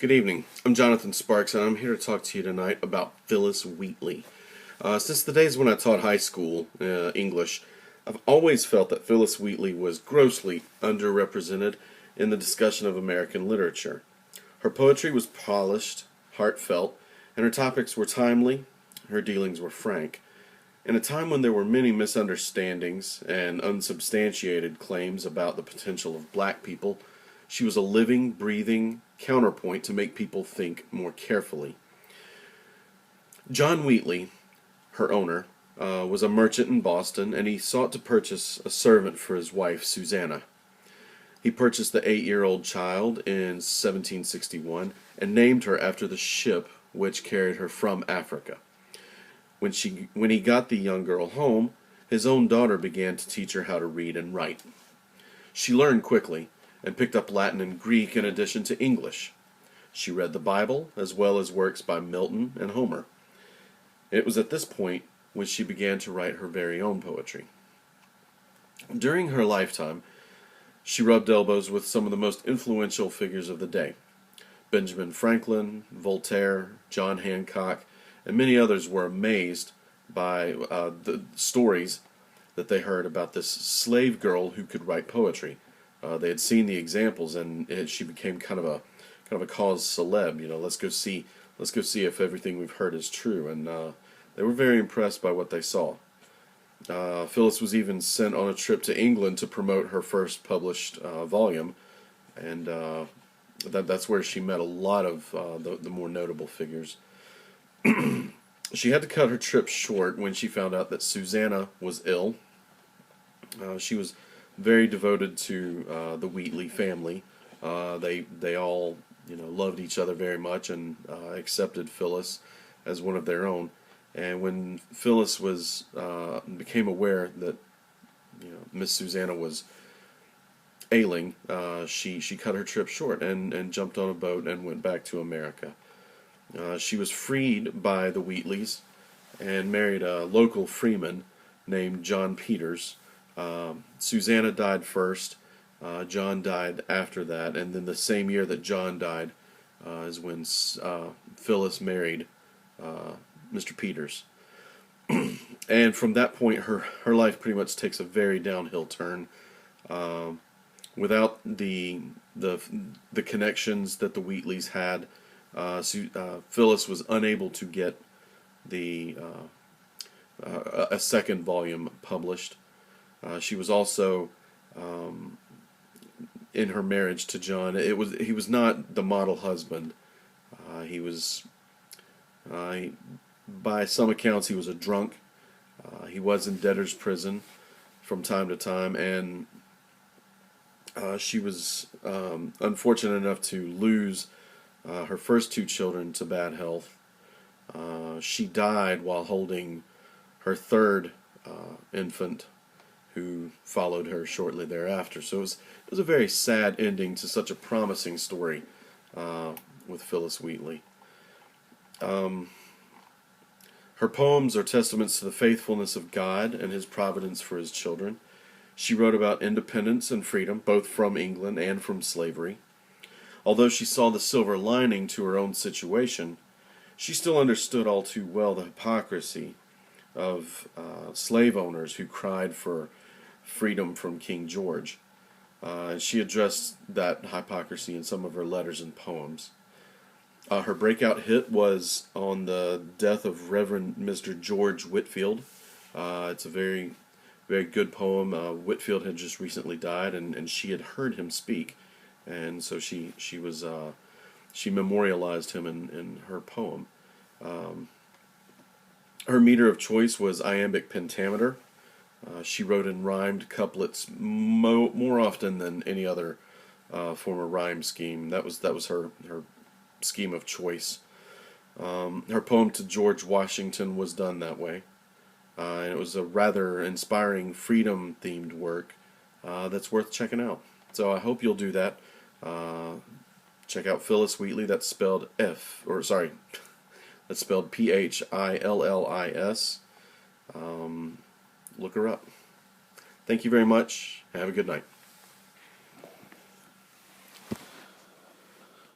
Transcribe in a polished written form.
Good evening. I'm Jonathan Sparks, and I'm here to talk to you tonight about Phillis Wheatley. Since the days when I taught high school English, I've always felt that Phillis Wheatley was grossly underrepresented in the discussion of American literature. Her poetry was polished, heartfelt, and her topics were timely. Her dealings were frank. In a time when there were many misunderstandings and unsubstantiated claims about the potential of black people, she was a living, breathing counterpoint to make people think more carefully. John Wheatley, her owner, was a merchant in Boston, and he sought to purchase a servant for his wife, Susanna. He purchased the 8-year-old child in 1761 and named her after the ship which carried her from Africa. When he got the young girl home, his own daughter began to teach her how to read and write. She learned quickly and picked up Latin and Greek in addition to English. She read the Bible as well as works by Milton and Homer. It was at this point when she began to write her very own poetry. During her lifetime, she rubbed elbows with some of the most influential figures of the day. Benjamin Franklin, Voltaire, John Hancock, and many others were amazed by the stories that they heard about this slave girl who could write poetry. They had seen the examples, and she became kind of a cause celeb. Let's go see if everything we've heard is true. And they were very impressed by what they saw. Phillis was even sent on a trip to England to promote her first published volume, and that's where she met a lot of the more notable figures. She had to cut her trip short when she found out that Susanna was ill. She was very devoted to the Wheatley family. They all loved each other very much and accepted Phillis as one of their own. And when Phillis became aware that Miss Susanna was ailing, she cut her trip short and jumped on a boat and went back to America. She was freed by the Wheatleys and married a local freeman named John Peters. Susanna died first. John died after that, and then the same year that John died is when Phillis married Mr. Peters. And from that point, her life pretty much takes a very downhill turn. Without the connections that the Wheatleys had, Phillis was unable to get a second volume published. She was also in her marriage to John. He was not the model husband. He was, by some accounts, he was a drunk. He was in debtor's prison from time to time, and she was unfortunate enough to lose her first two children to bad health. She died while holding her third infant, who followed her shortly thereafter. So it was a very sad ending to such a promising story with Phillis Wheatley. Her poems are testaments to the faithfulness of God and His providence for His children. She wrote about independence and freedom, both from England and from slavery. Although she saw the silver lining to her own situation, she still understood all too well the hypocrisy of slave owners who cried for freedom from King George. She addressed that hypocrisy in some of her letters and poems. Her breakout hit was on the death of Reverend Mr. George Whitefield. It's a very, very good poem. Whitefield had just recently died, and she had heard him speak, and so she memorialized him in her poem. Her meter of choice was iambic pentameter. She wrote in rhymed couplets more often than any other form of rhyme scheme. That was her scheme of choice. Her poem to George Washington was done that way. And it was a rather inspiring freedom-themed work that's worth checking out. So I hope you'll do that. Check out Phillis Wheatley. That's spelled that's spelled Phillis. Look her up. Thank you very much. Have a good night.